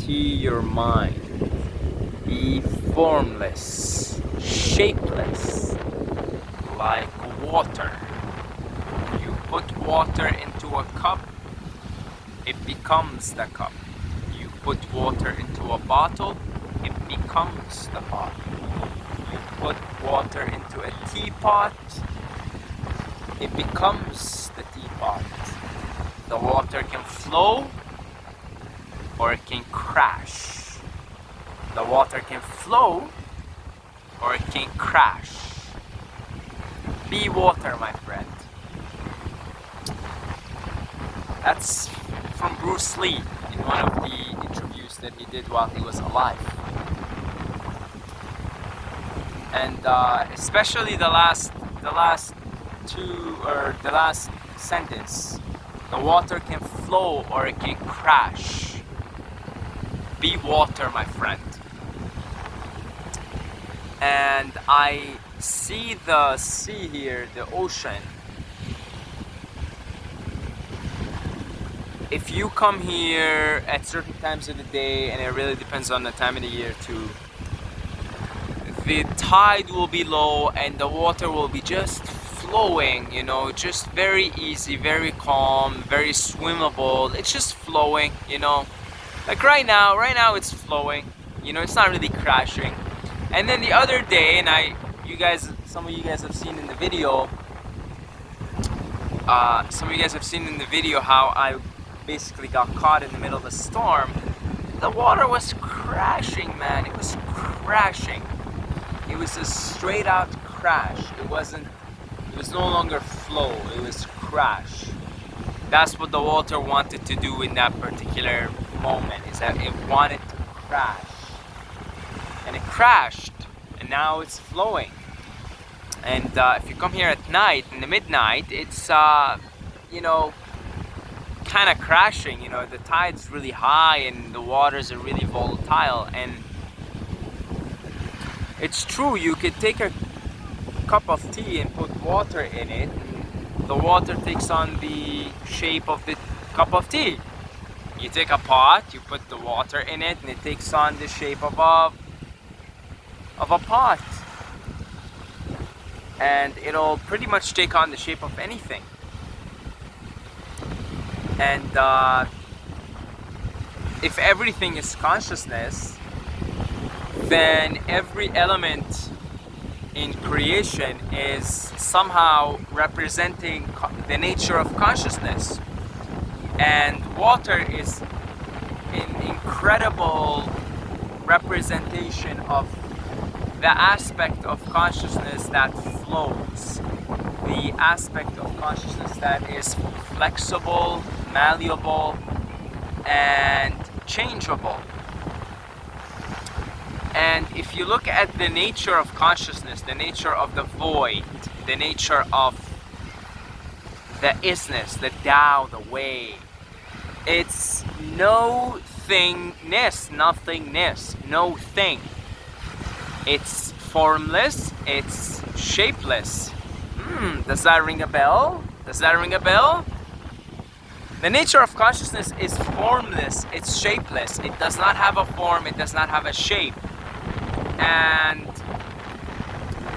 empty your mind. Be formless, shapeless, like water. You put water into a cup, it becomes the cup. You put water into a bottle, it becomes the bottle. You put water into a teapot, it becomes the teapot. The water can flow or it can crash. The water can flow or it can crash. Be water, my friend. That's from Bruce Lee in one of the interviews that he did while he was alive. And especially the last sentence. The water can flow or it can crash. Be water, my friend. And I see the sea here, the ocean. If you come here at certain times of the day, and it really depends on the time of the year too, the tide will be low and the water will be just flowing, you know, just very easy, very calm, very swimmable. It's just flowing, you know. Like right now it's flowing, you know, it's not really crashing. And then the other day, and some of you guys have seen in the video, how I basically got caught in the middle of a storm. The water was crashing, man. It was crashing. It was a straight out crash. It was no longer flow, it was crash. That's what the water wanted to do in that particular moment, is that it wanted to crash. And it crashed, and now it's flowing. And if you come here at night, in the midnight, it's you know, kind of crashing. You know, the tide's really high and the waters are really volatile. And it's true, you could take a cup of tea and put water in it. The water takes on the shape of the cup of tea. You take a pot, you put the water in it, and it takes on the shape of a pot. And it'll pretty much take on the shape of anything. And if everything is consciousness, then every element in creation is somehow representing the nature of consciousness. And water is an incredible representation of the aspect of consciousness that flows, the aspect of consciousness that is flexible, malleable, and changeable. And if you look at the nature of consciousness, the nature of the void, the nature of the isness, the Tao, the way, it's no thingness, nothingness, no thing. It's formless, it's shapeless. Does that ring a bell? Does that ring a bell? The nature of consciousness is formless, it's shapeless. It does not have a form, it does not have a shape. And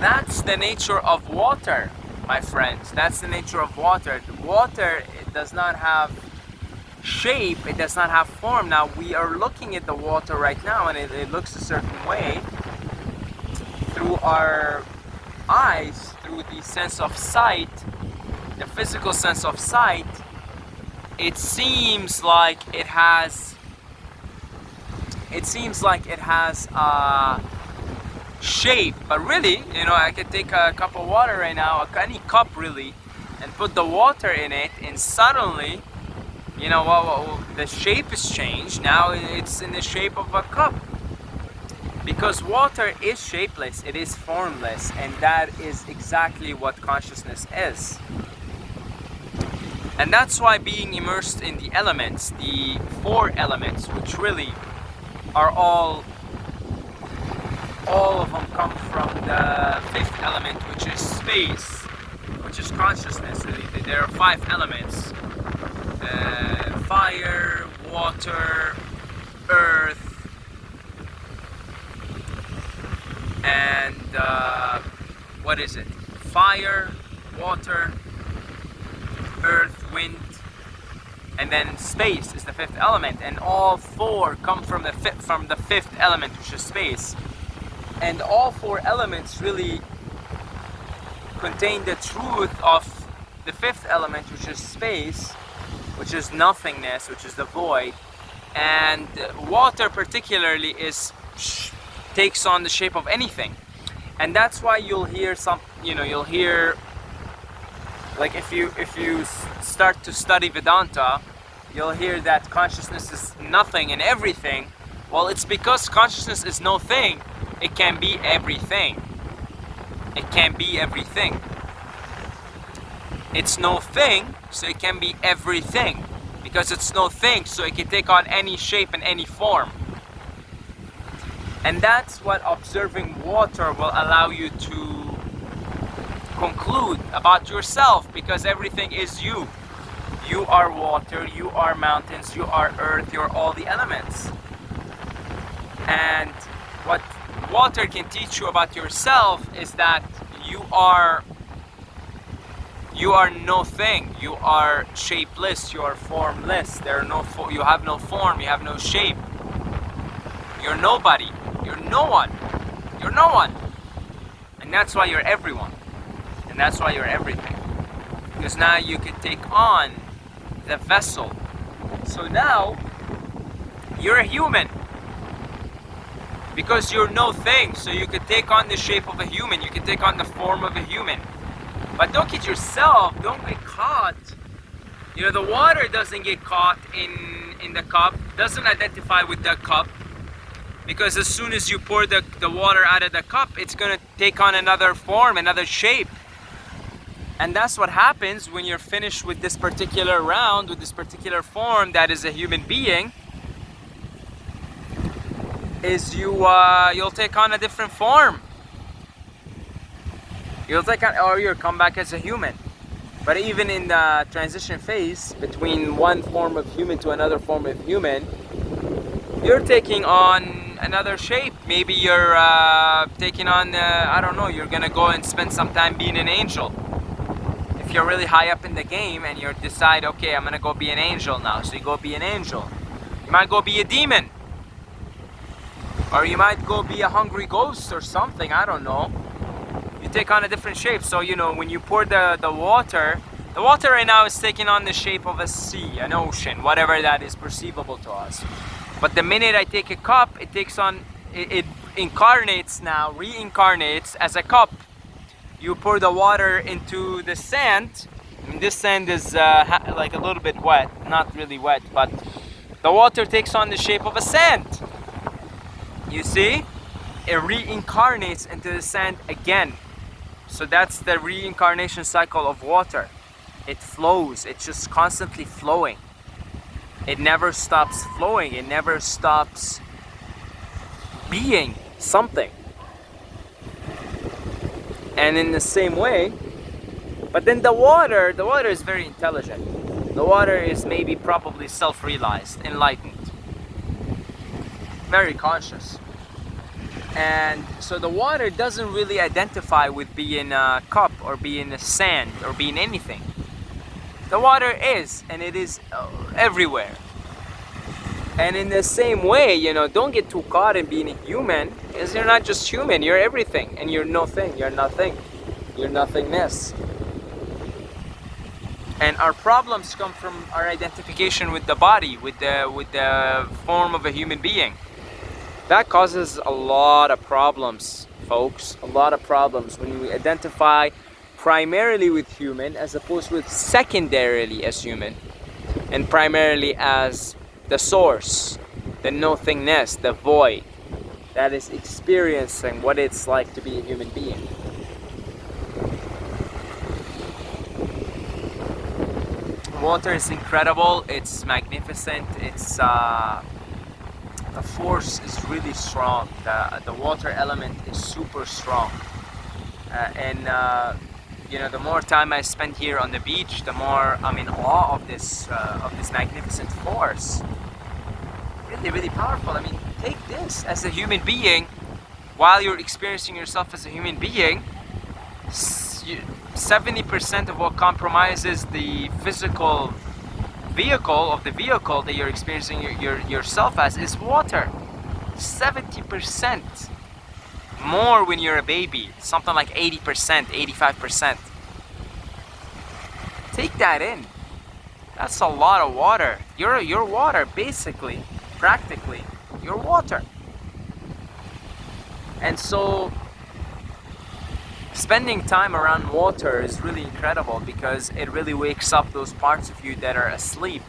that's the nature of water, my friends. That's the nature of water. Water, it does not have shape, it does not have form. Now we are looking at the water right now and it looks a certain way through our eyes, through the sense of sight, the physical sense of sight. It seems like it has shape, but really, you know, I could take a cup of water right now, any cup really, and put the water in it, and suddenly, you know, well, the shape is changed. Now it's in the shape of a cup. Because water is shapeless, it is formless, and that is exactly what consciousness is. And that's why being immersed in the elements, the four elements, which really are all of them come from the fifth element, which is space, which is consciousness. Really. There are 5 elements: fire, water, earth, what is it? Fire, water, earth, wind, and then space is the fifth element, and all four come from the fifth element, which is space. And all four elements really contain the truth of the fifth element, which is space, which is nothingness, which is the void. And water particularly takes on the shape of anything. And that's why you'll hear you'll hear, like if you start to study Vedanta, you'll hear that consciousness is nothing and everything. Well, it's because consciousness is no thing, it can be everything. It can be everything. It's no thing, so it can be everything. Because it's no thing, so it can take on any shape and any form. And that's what observing water will allow you to conclude about yourself, because everything is you. You are water, you are mountains, you are earth, you're all the elements. And what water can teach you about yourself is that you are no thing. You are shapeless, you are formless. You have no form, you have no shape. You're nobody. You're no one. You're no one. And that's why you're everyone. And that's why you're everything. Because now you can take on the vessel. So now you're a human. Because you're no thing, so you could take on the shape of a human. You can take on the form of a human. But don't get yourself, don't get caught. You know, the water doesn't get caught in the cup, doesn't identify with the cup. Because as soon as you pour the water out of the cup, it's going to take on another form, another shape. And that's what happens when you're finished with this particular round, with this particular form that is a human being, is you'll take on a different form. You'll take on, or you'll come back as a human. But even in the transition phase between one form of human to another form of human, you're taking on another shape. Maybe you're taking on, I don't know, you're gonna go and spend some time being an angel. If you're really high up in the game and you decide, okay, I'm gonna go be an angel now, so you go be an angel. You might go be a demon. Or you might go be a hungry ghost or something, I don't know. You take on a different shape. So, you know, when you pour the water right now is taking on the shape of a sea, an ocean, whatever that is perceivable to us. But the minute I take a cup, it takes on, it incarnates now, reincarnates as a cup. You pour the water into the sand. I mean, this sand is like a little bit wet, not really wet, but the water takes on the shape of a sand. You see? It reincarnates into the sand again. So that's the reincarnation cycle of water. It flows, it's just constantly flowing. It never stops flowing, it never stops being something. And in the same way, but then the water is very intelligent. The water is maybe probably self-realized, enlightened, very conscious. And so the water doesn't really identify with being a cup or being a sand or being anything. The water is, and it is everywhere. And in the same way, you know, don't get too caught in being a human, because you're not just human, you're everything, and you're nothing, you're nothing, you're nothingness. And our problems come from our identification with the body, with the form of a human being. That causes a lot of problems, folks, a lot of problems when we identify primarily with human as opposed with secondarily as human, and primarily as the source, the nothingness, the void that is experiencing what it's like to be a human being. Water is incredible, it's magnificent, it's the force is really strong. The water element is super strong, you know, the more time I spend here on the beach, the more I'm in awe of this magnificent force. Really, really powerful. I mean, take this as a human being, while you're experiencing yourself as a human being, 70% of what compromises the physical vehicle of the vehicle that you're experiencing yourself as is water. 70%. More when you're a baby. Something like 80%, 85%. Take that in. That's a lot of water. You're water, basically, practically. You're water. And so spending time around water is really incredible because it really wakes up those parts of you that are asleep.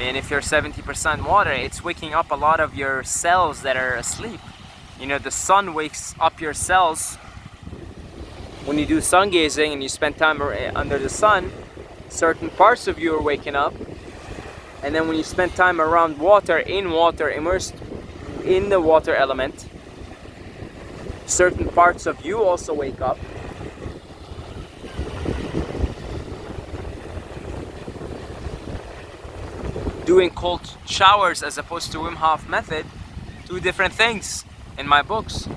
And if you're 70% water, it's waking up a lot of your cells that are asleep. You know, the sun wakes up your cells. When you do sun gazing and you spend time under the sun, certain parts of you are waking up. And then when you spend time around water, immersed in the water element, certain parts of you also wake up. Doing cold showers as opposed to Wim Hof method, two different things in my books.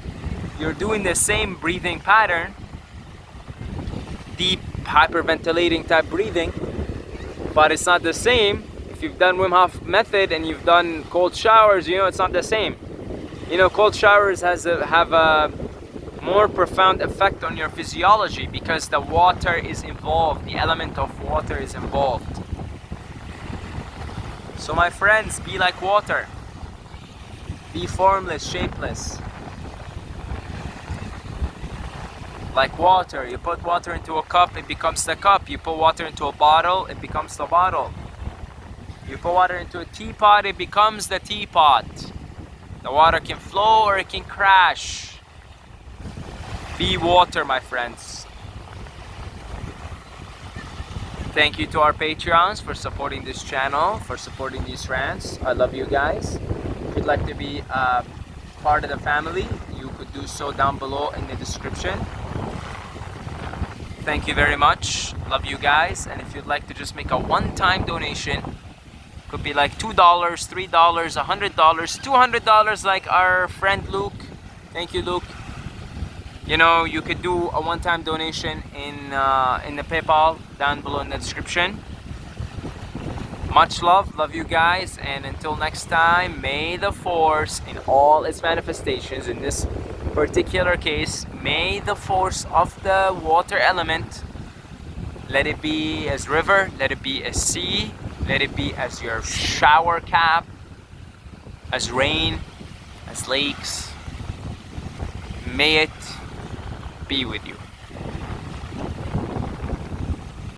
You're doing the same breathing pattern, deep hyperventilating type breathing, but it's not the same. If you've done Wim Hof method and you've done cold showers, you know it's not the same. You know, cold showers have a more profound effect on your physiology because the water is involved, the element of water is involved. So my friends, be like water. Be formless, shapeless. Like water, you put water into a cup, it becomes the cup. You put water into a bottle, it becomes the bottle. You put water into a teapot, it becomes the teapot. The water can flow or it can crash. Be water, my friends. Thank you to our Patreons for supporting this channel, for supporting these rants. I love you guys. If you'd like to be part of the family, you could do so down below in the description. Thank you very much. Love you guys. And if you'd like to just make a one-time donation, could be like $2, $3, $100, $200 like our friend Luke. Thank you, Luke. You know, you could do a one-time donation in the PayPal down below in the description. Much love you guys, and until next time, may the force in all its manifestations, in this particular case, may the force of the water element, let it be as river, let it be as sea, let it be as your shower cap, as rain, as lakes, may it be with you.